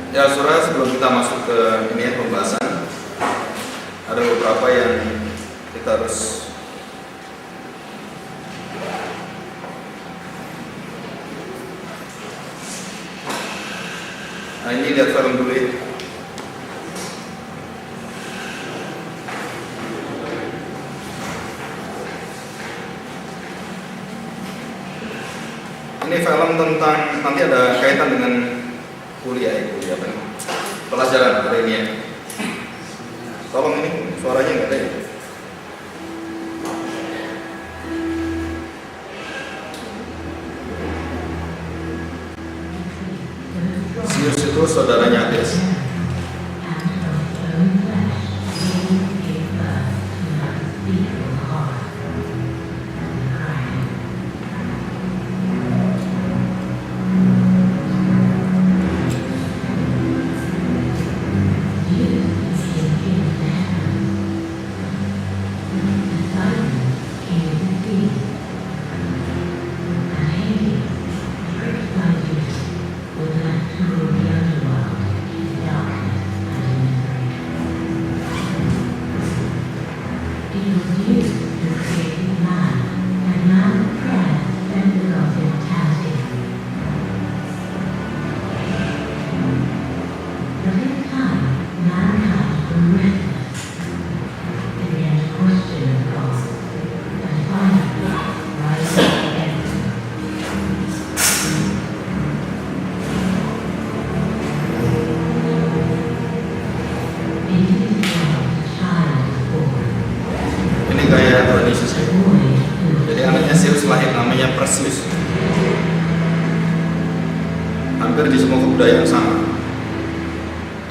Ya, saudara, sebelum kita masuk ke ini ya, pembahasan, ada beberapa yang kita harus ini lihat film dulu ya. Ini film tentang, nanti ada kaitan dengan kuliah apa ini? Pelajaran hari ini ya. Tolong ini suaranya nggak ada ya? Zeus itu saudaranya Hades. Jadi anaknya Zeus lahir namanya Perseus. Hampir di semua kebudayaan sama.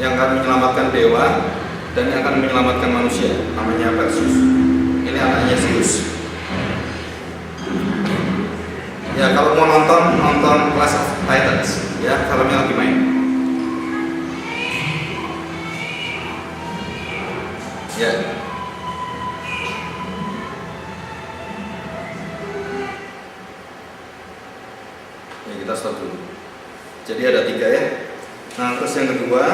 Yang akan menyelamatkan dewa dan yang akan menyelamatkan manusia namanya Perseus. Ini anaknya Zeus. Ya, kalau mau nonton Clash of Titans, ya filmnya lagi main. Ya. Kita stop dulu. Jadi ada 3 ya. Nah, terus yang kedua,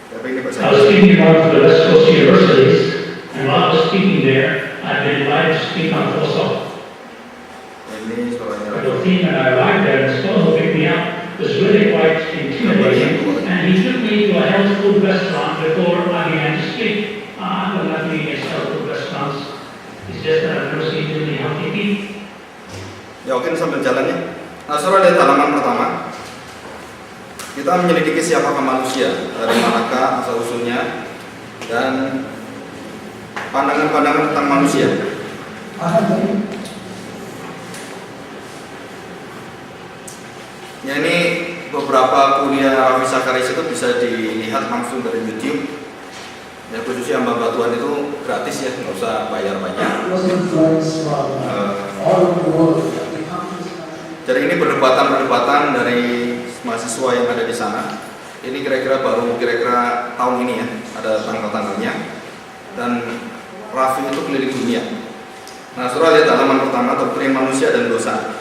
tapi ini bahasa. I was speaking about the West Coast universities, and while I was speaking there, I've been invited to speak on philosophy. Ini suaranya. The theme when I arrived there, the fellow who picked me up was really quite intimidating, and he took me to a health food restaurant before I began to speak. I have nothing against health food restaurants. It's just that I've never seen too many healthy people. Ya, oke, sambil jalannya. Nah, saudara, lihat halaman pertama. Kita menyelidiki siapakah manusia, dari manakah asal usulnya, dan pandangan-pandangan tentang manusia. Ya, ini beberapa kuliah Raffi Zakaria itu bisa dilihat langsung dari YouTube. Ya, khususnya Mbak Batuan itu gratis ya, nggak usah bayar banyak. Jadi ini perdebatan dari mahasiswa yang ada di sana. Ini kira-kira tahun ini ya, ada tanggal-tanggalnya. Dan Raffi itu keliling dunia. Nah, saudara lihat halaman pertama, doktrin manusia dan dosa.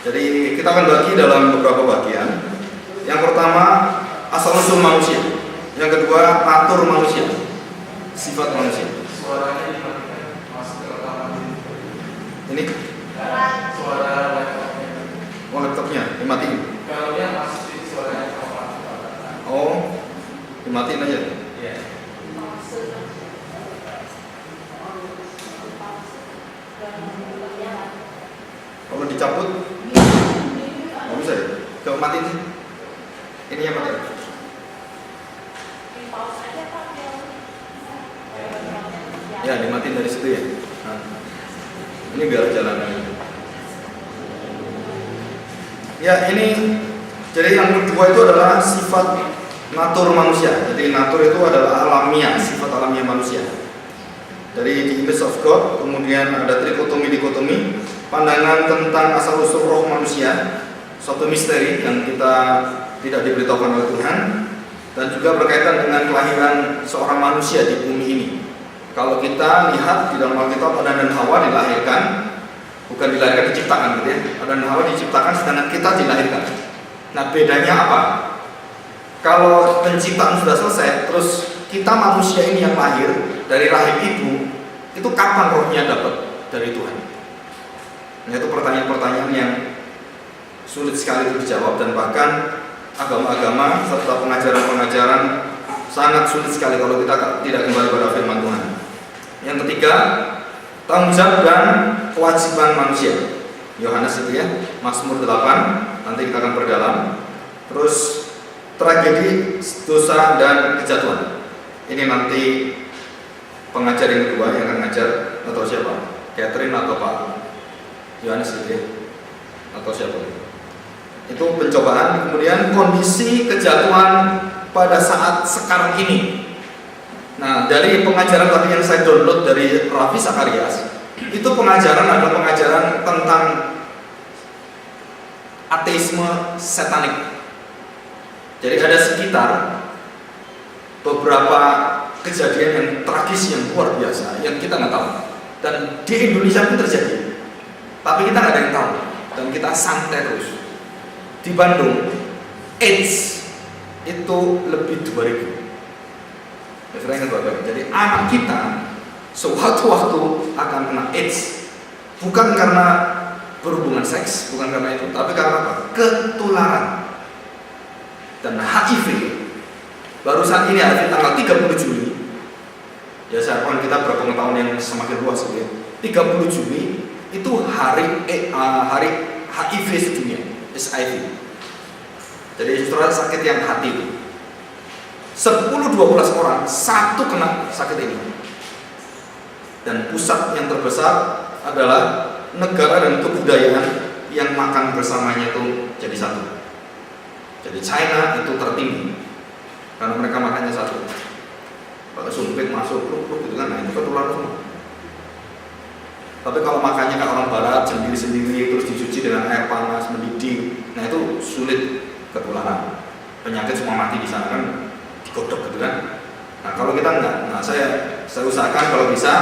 Jadi kita akan bagi dalam beberapa bagian. Yang pertama, asal usul manusia. Yang kedua, natur manusia, sifat manusia. Suaranya dimatikan, masuk ke rekaman. Ini Suara laptopnya dimatiin. kalau dia masih suaranya rekaman. Oh, dimatiin aja. Iya. Kalau dicabut, nggak bisa ya? Coba matiin sih. Ini yang matiin. Ya, dimatiin dari situ ya. Nah, ini biar jalan. Ya, ini jadi yang kedua itu adalah sifat natur manusia. Jadi natur itu adalah alamiah, sifat alamiah manusia. Dari The Image of God, kemudian ada trikotomi-dikotomi, pandangan tentang asal-usul roh manusia, suatu misteri yang kita tidak diberitahukan oleh Tuhan, dan juga berkaitan dengan kelahiran seorang manusia di bumi ini. Kalau kita lihat di dalam Alkitab, Adam dan Hawa dilahirkan, bukan dilahirkan, diciptakan gitu ya. Adam dan Hawa diciptakan sedangkan kita dilahirkan. Nah, bedanya apa? kalau penciptaan sudah selesai, terus kita manusia ini yang lahir dari rahim ibu, itu kapan rohnya dapat dari Tuhan? Nah, itu pertanyaan-pertanyaan yang sulit sekali untuk dijawab, dan bahkan agama-agama serta pengajaran-pengajaran sangat sulit sekali kalau kita tidak kembali pada firman Tuhan. Yang ketiga, tanggung jawab dan kewajiban manusia. Yohanes itu ya, Mazmur 8, nanti kita akan perdalam. Terus tragedi, dosa dan kejatuhan. Ini nanti pengajar yang kedua yang akan ngajar, atau siapa? Catherine atau Pak Yohanes itu ya, atau siapa? Itu pencobaan, kemudian kondisi kejatuhan pada saat sekarang ini. Nah, dari pengajaran tadi yang saya download dari Raffi Sakarias, itu pengajaran adalah pengajaran tentang ateisme satanik. Jadi ada sekitar beberapa kejadian yang tragis yang luar biasa yang kita nggak tahu, dan di Indonesia pun terjadi, tapi kita nggak ada yang tahu dan kita santai terus. Di Bandung, AIDS itu lebih 2000. Jadi anak kita sewaktu-waktu akan kena AIDS, bukan karena berhubungan seks, bukan karena itu, tapi karena apa? Ketularan. Dan HIV, barusan ini hari tanggal 30 Juli, ya saya harapkan kita berpengetahuan yang semakin luas gitu ya. 30 Juli itu hari HIV sedunia, HIV. Jadi saudara sakit yang hati. 10-12 orang satu kena sakit ini. Dan pusat yang terbesar adalah negara dan kebudayaan yang makan bersamanya itu jadi satu. Jadi China itu tertinggi karena mereka makannya satu. Kalau sumpit masuk luk gitu kan, nah itu ketularan semua. Tapi kalau makannya kayak orang barat sendiri-sendiri terus dicuci dengan air panas mendidih, nah itu sulit ketularan. Penyakit semua mati di sana kan, digodok gitu kan. Nah kalau kita enggak, nah saya usahakan kalau bisa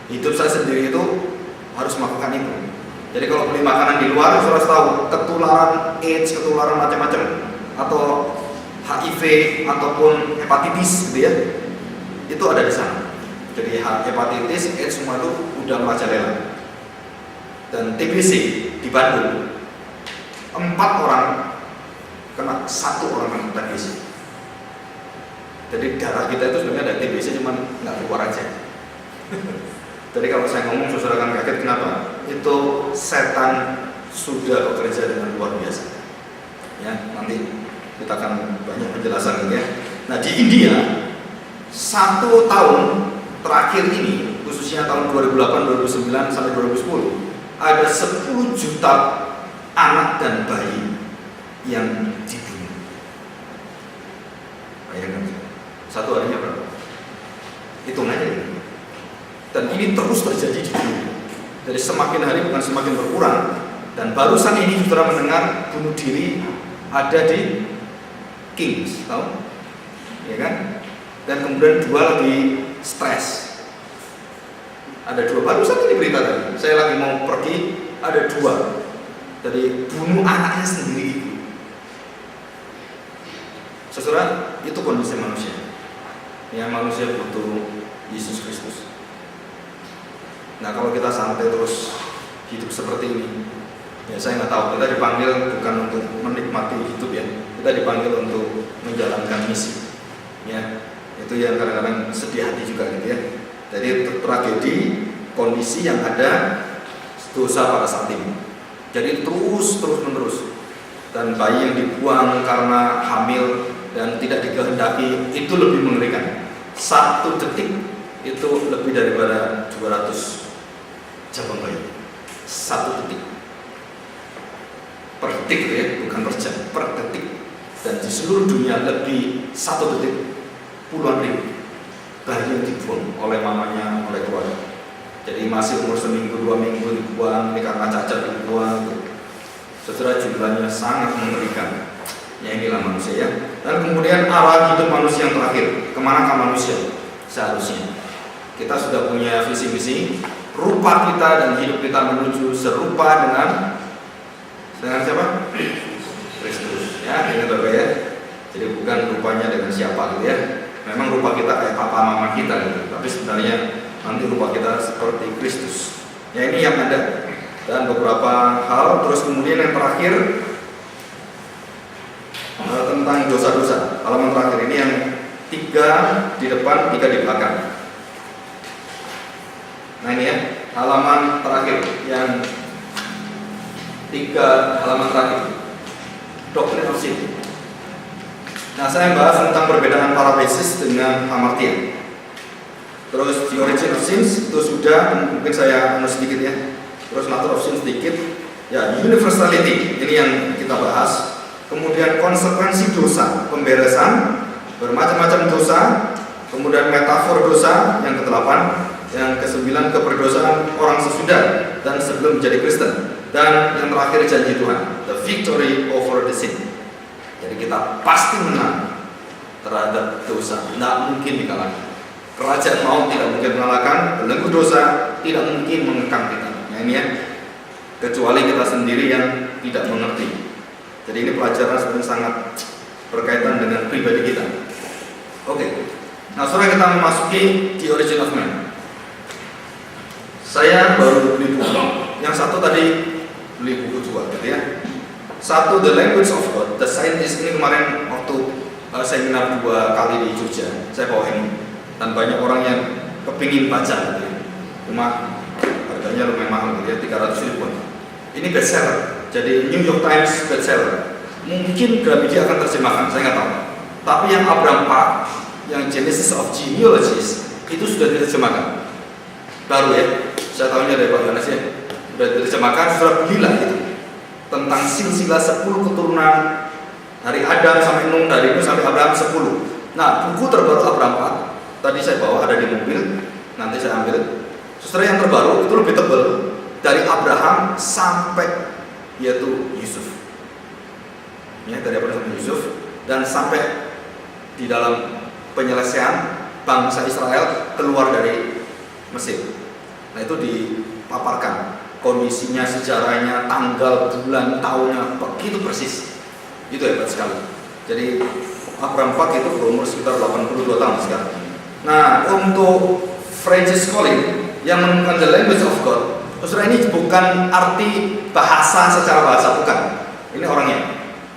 hidup saya sendiri itu harus melakukan itu. Jadi kalau beli makanan di luar, saya harus tahu ketularan AIDS, ketularan macam-macam, atau HIV ataupun hepatitis gitu ya, itu ada di sana. Jadi hepatitis, AIDS semua itu udah merajalela. Dan TBC di Bandung, 4 orang kena, 1 orang kena TBC. Jadi darah kita itu sebenarnya ada TBC, cuman nggak keluar aja. Jadi kalau saya ngomong saudara akan kaget, kenapa? Itu setan sudah bekerja dengan luar biasa. Ya, nanti kita akan banyak penjelasan gitu ya. Nah di India 1 tahun terakhir ini, khususnya tahun 2008, 2009 sampai 2010, ada 10 juta anak dan bayi yang dibunuh. Bayangkan, satu harinya berapa? Hitung aja ya. Dan ini terus terjadi di dunia. Jadi semakin hari bukan semakin berkurang. Dan barusan ini saudara mendengar bunuh diri ada di Kings, tahu? Ya kan? Dan kemudian 2 lagi stres. Ada 2 barusan ini berita tadi. Saya lagi mau pergi, ada 2. Jadi bunuh anaknya sendiri. Saudara, itu kondisi manusia. Yang manusia butuh Yesus Kristus. Nah kalau kita santai terus hidup seperti ini, ya saya nggak tahu, kita dipanggil bukan untuk menikmati hidup ya, kita dipanggil untuk menjalankan misi. Ya, itu yang kadang-kadang sedih hati juga gitu ya. Jadi tragedi kondisi yang ada dosa pada saat ini. Jadi terus menerus, dan bayi yang dibuang karena hamil dan tidak dikehendaki itu lebih mengerikan. 1 detik itu lebih daripada 200 jabang bayi. 1 detik per detik ya, bukan per jam, per detik. Dan di seluruh dunia lebih 1 detik puluhan ribu bayi yang dibuang oleh mamanya, oleh keluarga. Jadi masih umur seminggu, 2 minggu dibuang, ini karena cacat dibuang. Saudara, jumlahnya sangat mengerikan. Ya inilah manusia ya. Dan kemudian arah hidup manusia yang terakhir, kemanakah manusia seharusnya? Kita sudah punya visi-visi, rupa kita dan hidup kita menuju serupa dengan siapa? Kristus. Ya, ingat Bapak ya. Jadi bukan apa gitu ya. Memang rupa kita kayak papa mama kita gitu, tapi sebenarnya nanti rupa kita seperti Kristus. Ya ini yang ada. Dan beberapa hal, terus kemudian yang terakhir tentang dosa-dosa. Halaman terakhir ini yang 3 di depan, 3 di belakang. Nah ini ya, halaman terakhir yang 3 halaman terakhir. Doctrine of Sin. Nah saya bahas tentang perbedaan parabasis dengan hamartian. Terus the origin of sins itu sudah, mungkin saya sedikit ya. Terus nature of sin sedikit. Ya, universality ini yang kita bahas. Kemudian konsekuensi dosa, pemberesan, bermacam-macam dosa. Kemudian metafor dosa yang ke-8, yang ke-9 keperdosaan orang sesudah dan sebelum menjadi Kristen. Dan yang terakhir janji Tuhan, the victory over the sin. Jadi kita pasti menang terhadap dosa, tidak mungkin dikalahkan. Kerajaan maut tidak mungkin mengalahkan, belenggu dosa tidak mungkin mengekang kita. Nah ini ya, kecuali kita sendiri yang tidak mengerti. Jadi ini pelajaran sebenarnya sangat berkaitan dengan pribadi kita. Oke, nah sekarang kita memasuki the origin of man. Saya baru beli buku, yang satu tadi beli buku juga, gitu ya. Satu The Language of God, The Scientist, ini kemarin waktu seminar 2 kali di Jogja, saya bawa ini. Dan banyak orang yang kepingin baca gitu ya. Cuma harganya lumayan mahal gitu ya, 300 ribuan. Ini bestseller, jadi New York Times bestseller. Mungkin Gramedia akan terjemahkan, saya nggak tahu. Tapi yang Abraham Park, yang Genesis of Genealogies, itu sudah diterjemahkan. Baru ya, saya tahunya dari Pak Yohanes ya. Sudah diterjemahkan, sudah gila gitu. Tentang silsilah 10 keturunan dari Adam sampai Nuh, dari Nuh sampai Abraham 10. Nah, buku terbaru Abraham Park tadi saya bawa, ada di mobil, nanti saya ambil. Saudara, yang terbaru itu lebih tebal, dari Abraham sampai yaitu Yusuf. Ya, dari Abraham sampai Yusuf, dan sampai di dalam penyelesaian bangsa Israel keluar dari Mesir. Nah itu dipaparkan kondisinya, sejarahnya, tanggal, bulan, tahunnya, begitu persis. Itu hebat sekali. Jadi Abraham Park itu berumur sekitar 82 tahun sekarang. Nah, untuk Francis Collins yang menemukan The Language of God, saudara, ini bukan arti bahasa secara bahasa, bukan. Ini orangnya.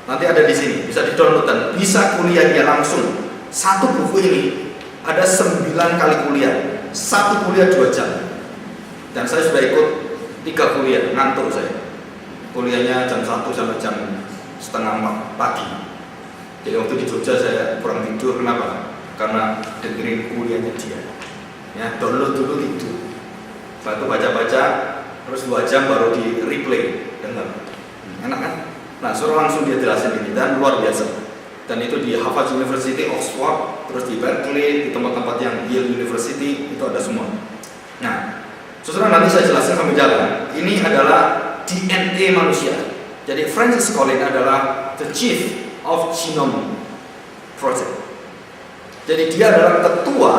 Nanti ada di sini, bisa di-download dan bisa kuliah dia langsung. Satu buku ini ada 9 kali kuliah, 1 kuliah 2 jam. Dan saya sudah ikut 3 kuliah, ngantuk saya. Kuliahnya jam 1 sampai jam setengah 4 pagi. Jadi waktu di Jogja saya kurang tidur, kenapa? Karena dengerin kuliahnya dia. Ya, download dulu itu. Setelah itu baca-baca, terus 2 jam baru di replay. Dengar. Enak kan? Nah, suruh langsung dia jelasin ini dan luar biasa. Dan itu di Harvard University, Oxford, terus di Berkeley, di tempat-tempat yang Yale University, itu ada semua. Nah, saudara, nanti saya jelaskan sambil jalan. Ini adalah DNA manusia. Jadi Francis Collins adalah the chief of Genome Project. Jadi dia adalah ketua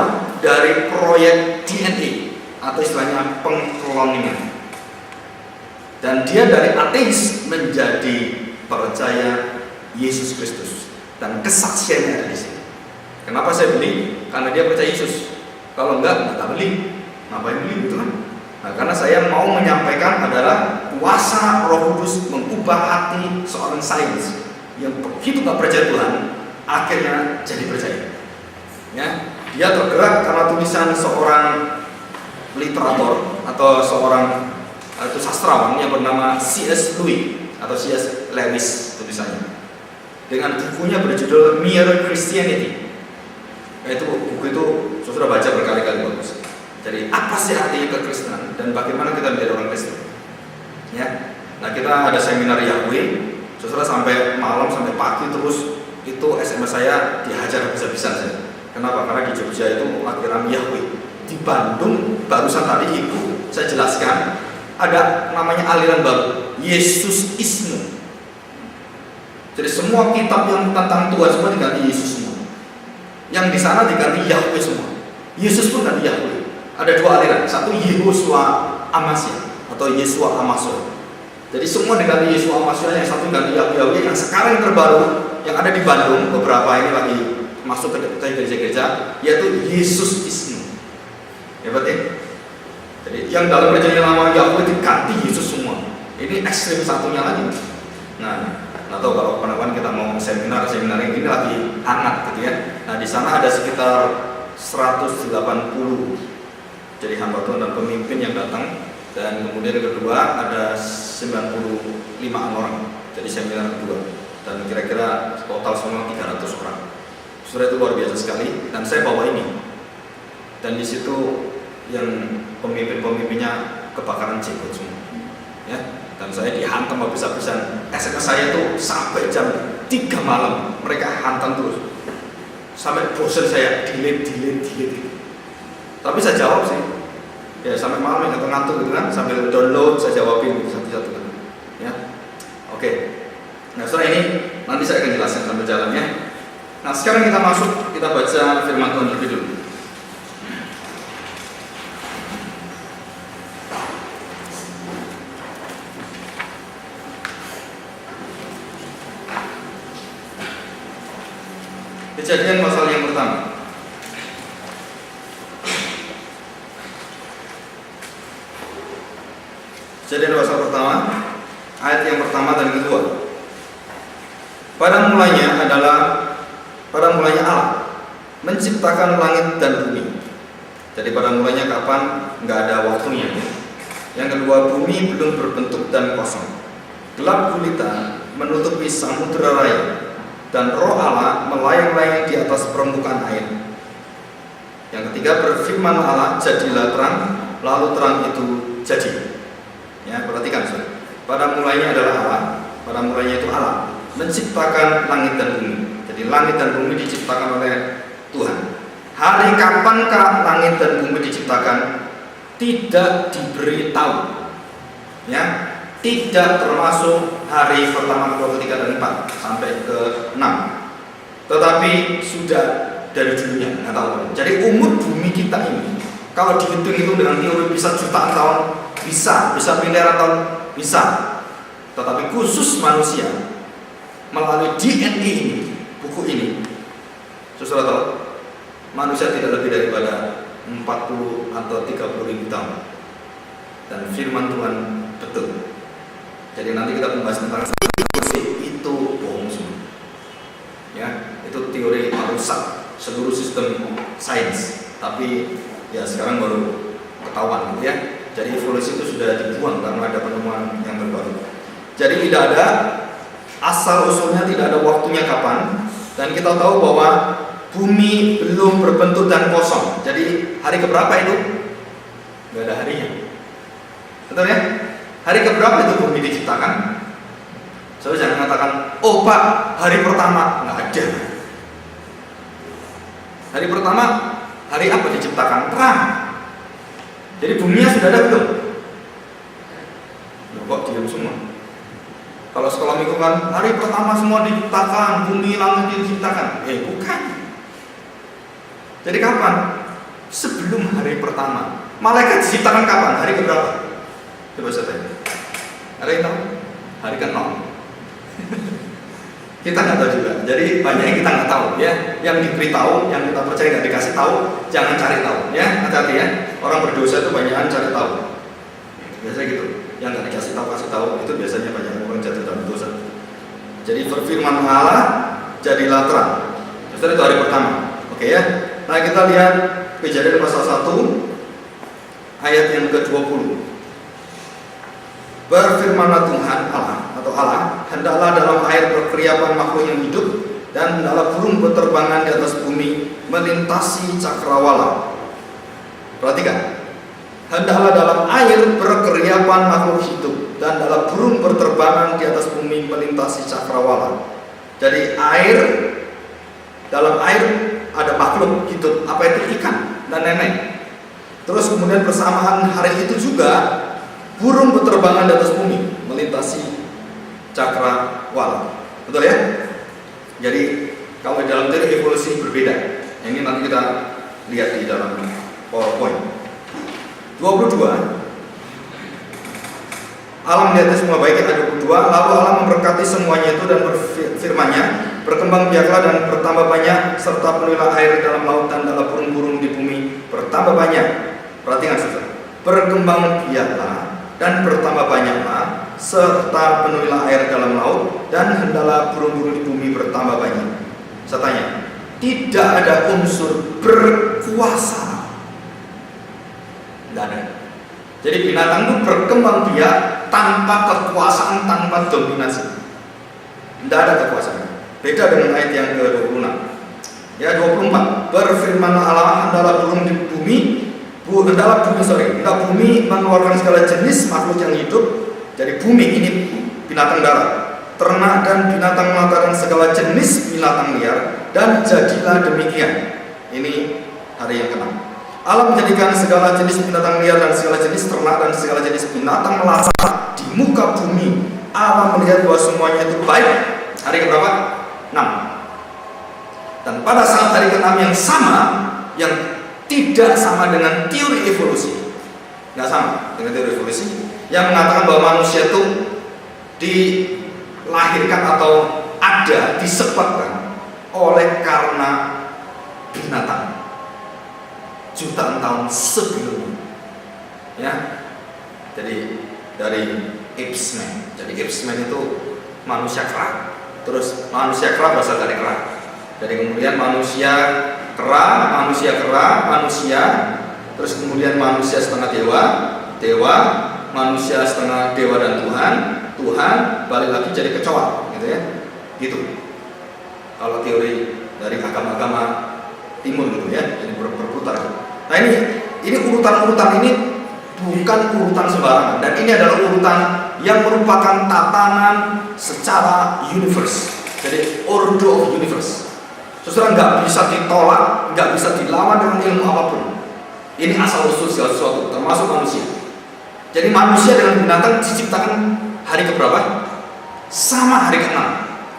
dari proyek DNA atau istilahnya pengkloningan. Dan dia dari ateis menjadi percaya Yesus Kristus. Dan kesaksiannya ada di sini. Kenapa saya beli? Karena dia percaya Yesus. Kalau enggak beli. Ngapain beli gitu kan? Nah, karena saya mau menyampaikan adalah kuasa Roh Kudus mengubah hati seorang sains yang begitu gak percaya Tuhan, akhirnya jadi percaya. Ya, dia tergerak karena tulisan seorang literator atau seorang itu sastrawan yang bernama C.S. Lewis atau C.S. Lewis tulisannya, dengan bukunya berjudul Mere Christianity. Itu buku itu sudah baca berkali-kali, bagus. Jadi apa sih artinya kekristenan dan bagaimana kita menjadi orang Kristen? Ya, nah kita ada seminar Yahweh, saudara, sampai malam sampai pagi terus itu SMS saya dihajar habis-habisan saya. Kenapa? Karena di Jogja itu akhiran Yahweh. Di Bandung barusan tadi ibu saya jelaskan ada namanya aliran baru, Yesusisme. Jadi semua kitab yang tentang Tuhan semua diganti Yesus semua. Yang di sana diganti Yahweh semua. Yesus pun ganti Yahweh. Ada 2 aliran, satu Yehosua Amasya atau Yesua Amasya. Jadi semua diganti Yesua Amasya, yang satu ganti Yahweh. Yang sekarang yang terbaru yang ada di Bandung, beberapa ini lagi masuk ke gereja-gereja, yaitu Yesusisme. Hebat ya? Jadi yang dalam perjanjian lama Yahweh diganti Yesus semua. Ini ekstrim satunya lagi. Nah, nggak tahu kalau kapan kita mau seminar ini lagi hangat gitu ya. Nah, di sana ada sekitar 180 jadi hamba Tuhan dan pemimpin yang datang, dan kemudian kedua ada 95 orang. Jadi seminar kedua, dan kira-kira total semua 300 orang. Saudara, itu luar biasa sekali, dan saya bawa ini. Dan di situ yang pemimpin-pemimpinnya kebakaran jenggot semua. Ya, dan saya dihantam habis-habisan. SMS saya tuh sampai jam 3 malam mereka hantam terus. Sampai bosan saya delete. Tapi saya jawab sih. Ya sampai malam yang ngantuk gitu kan, sambil download saya jawabin satu-satu kan. Ya. Oke. Nah, setelah ini nanti saya akan jelaskan sambil jalan ya. Nah, sekarang kita masuk, kita baca firman Tuhan lebih dulu. Kejadian pasal yang pertama. Kejadian pasal pertama, ayat yang pertama dan kedua. Pada mulanya Allah menciptakan langit dan bumi. Jadi pada mulanya kapan? Nggak ada waktunya. Yang kedua, bumi belum berbentuk dan kosong. Gelap gulita menutupi samudera raya, dan roh Allah melayang-layang di atas permukaan air. Yang ketiga, berfirman Allah, jadilah terang, lalu terang itu jadi. Ya, perhatikan saudara. Pada mulanya adalah Allah, pada mulanya itu Allah menciptakan langit dan bumi. Jadi langit dan bumi diciptakan oleh Tuhan. Hari kapankah langit dan bumi diciptakan? Tidak diberitahu. Ya, tidak termasuk hari pertama, kedua, ketiga, dan 4 sampai ke 6. Tetapi sudah dari dulunya, nggak tahu. Jadi umur bumi kita ini, kalau dihitung dengan teori bisa jutaan tahun, bisa miliaran tahun, bisa. Tetapi khusus manusia melalui DNA ini, buku ini, saudara tahu, manusia tidak lebih daripada 40 atau 30 ribu tahun. Dan firman Tuhan betul. Jadi nanti kita membahas tentang itu bohong semua. Ya, itu teori merusak seluruh sistem sains. Tapi ya sekarang baru ketahuan gitu ya. Jadi evolusi itu sudah dibuang karena ada penemuan yang terbaru. Jadi tidak ada asal usulnya, tidak ada waktunya kapan. Dan kita tahu bahwa bumi belum berbentuk dan kosong. Jadi hari keberapa itu? Gak ada harinya. Betul ya? Hari keberapa itu bumi diciptakan? Saya jangan mengatakan, oh Pak, hari pertama. Nggak ada. Hari pertama, hari apa diciptakan? Terang. Jadi buminya sudah ada belum? Loh, kok diam semua? Kalau sekolah minggu kan, hari pertama semua diciptakan, bumi langit diciptakan. Bukan. Jadi kapan? Sebelum hari pertama. Malaikat diciptakan kapan? Hari keberapa? Coba saya tanya. Ada yang tahu? Hari ke-0. Kita nggak tahu juga. Jadi banyak yang kita nggak tahu ya. Yang diberitahu, yang kita percaya nggak dikasih tahu, jangan cari tahu ya. Hati-hati ya. Orang berdosa itu banyakan cari tahu. Biasanya gitu. Yang nggak dikasih tahu, kasih tahu, itu biasanya banyak orang jatuh dalam dosa. Jadi berfirman Allah, jadilah terang. Itu hari pertama. Oke ya. Nah, kita lihat Kejadian pasal 1 ayat yang ke-20. Berfirmanlah Tuhan Allah, hendaklah dalam air berkeriapan makhluk yang hidup, dan hendaklah burung berterbangan di atas bumi melintasi cakrawala. Perhatikan, hendaklah dalam air berkeriapan makhluk hidup, dan hendaklah burung berterbangan di atas bumi melintasi cakrawala. Jadi dalam air ada makhluk hidup, apa itu? Ikan dan nenek. Terus kemudian bersamaan hari itu juga burung berterbangan di atas bumi melintasi cakrawala. Betul ya? Jadi kalau dalam teori evolusi berbeda. Ini nanti kita lihat di dalam PowerPoint. 22. Allah melihat semua baik, ada 22. Lalu Allah memberkati semuanya itu dan berfirman-Nya, berkembang biaklah dan bertambah banyak, serta penuhilah air dalam laut dan dalam burung-burung di bumi bertambah banyak. Perhatikan saudara, berkembang biaklah dan bertambah banyaklah, serta penuhilah air dalam laut dan hendaklah burung-burung di bumi bertambah banyak. Saya tanya, tidak ada unsur berkuasa? Tidak ada. Jadi binatang itu berkembang biak tanpa kekuasaan, tanpa dominasi. Tidak ada kekuasaan. Beda dengan ayat yang ke-26. Ya, 24. Berfirmanlah Allah, hendaklah burung di bumi, hendaklah bumi mengeluarkan segala jenis makhluk yang hidup. Jadi bumi ini binatang darat, ternak dan binatang melata dan segala jenis binatang liar, dan jadilah demikian. Ini hari yang ke-6. Allah menjadikan segala jenis binatang liar dan segala jenis ternak dan segala jenis binatang melata di muka bumi. Allah melihat bahwa semuanya itu baik. Hari ke-berapa? 6. Dan pada saat hari ke-6 yang sama, yang tidak sama dengan teori evolusi, nggak sama dengan teori evolusi, yang mengatakan bahwa manusia itu dilahirkan atau ada, disebabkan oleh karena binatang jutaan tahun sebelumnya, ya. Jadi dari apes-man. Jadi apes-man itu manusia kera. Terus manusia kera berasal dari kera. Jadi kemudian manusia kera, terus kemudian manusia setengah dewa, manusia setengah dewa dan Tuhan balik lagi jadi kecoa, gitu ya. Gitu. Kalau teori dari agama-agama timur gitu ya, jadi berputar. Nah ini urutan-urutan ini bukan urutan sembarangan, dan ini adalah urutan yang merupakan tatanan secara universe. Jadi order of universe. Saudara, nggak bisa ditolak, nggak bisa dilawan dengan ilmu apapun. Ini asal usul segala sesuatu, termasuk manusia. Jadi manusia dengan binatang diciptakan hari keberapa? Sama hari ke-6.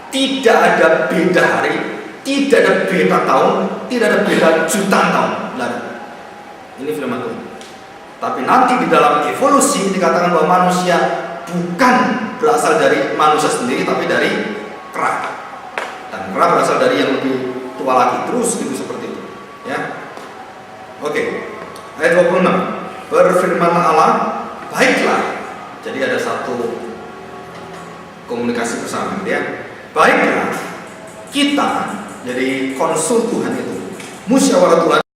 Tidak ada beda hari, tidak ada beda tahun, tidak ada beda jutaan tahun. Ini firman Tuhan. Tapi nanti di dalam evolusi dikatakan bahwa manusia bukan berasal dari manusia sendiri, tapi dari kera. Dan kera berasal dari yang lebih tua lagi, terus gitu seperti itu. Ya. Oke. Ayat 26. Berfirmanlah Allah, baiklah. Jadi ada satu komunikasi bersama, ya. Baiklah kita, jadi konsul Tuhan itu, musyawarah Tuhan.